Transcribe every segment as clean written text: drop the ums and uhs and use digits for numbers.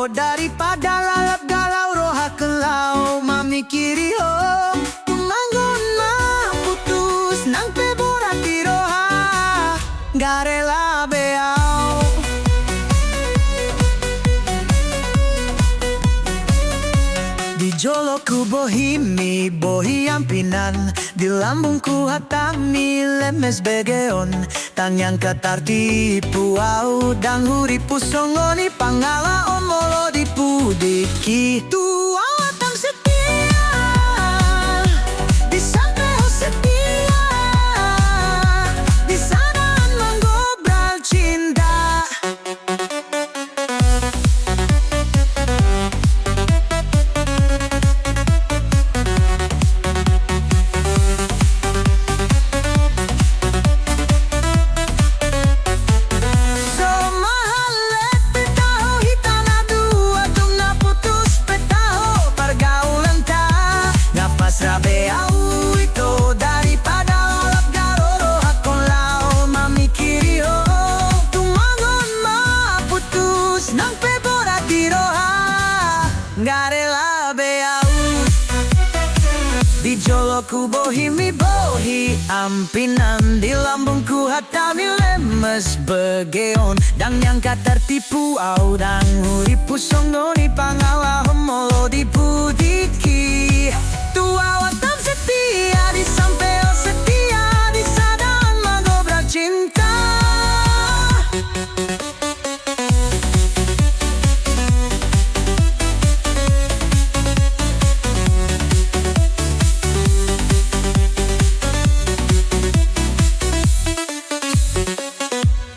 daripada lalap galau roha kelau mamikiri ho manggon putus nang peborati roha garela beau. Di joloku bohimi bohi ampinan, di lambungku hatami lemes begeon. Tang yang katartipu au dan huripu songoni pangala omolo dipudiki. Tua watang setia di sampai setia di sanaan mengobrol cinta. Beau itu daripada lalap galau hakon lau mamikiri ho tumangon maputus nang peborati roha garela beau. Di joloku bohimi bohi ampinan, di lambungku hatami lemes begeon. Dan yang katartipu au dan huripu songoni pangala homolo dipudiki. Tua watam setia di sampeo setia di sadaan mangobra cinta.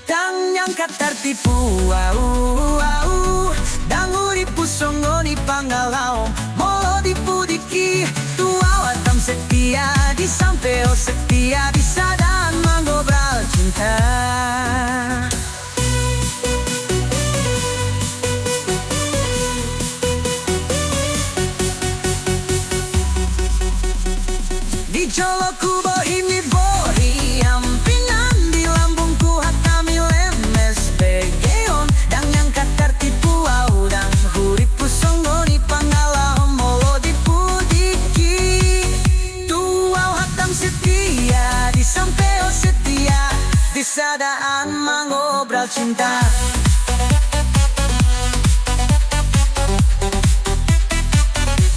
Tang yang katartipu au dan huripu songoni pangalau molo dipudiki. Tua watam setia di sampeo setia di sadaan mangobral cinta. Di joloku bohimi bohi ampinan, di lambungku hatami lemes begeon. Dan yang katartipu au dan huripu songoni pangala homolo dipudiki. Tua hatam setia di sampeo setia di sadaan mangobral cinta.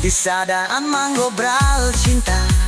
Di sadaan mangobral cinta.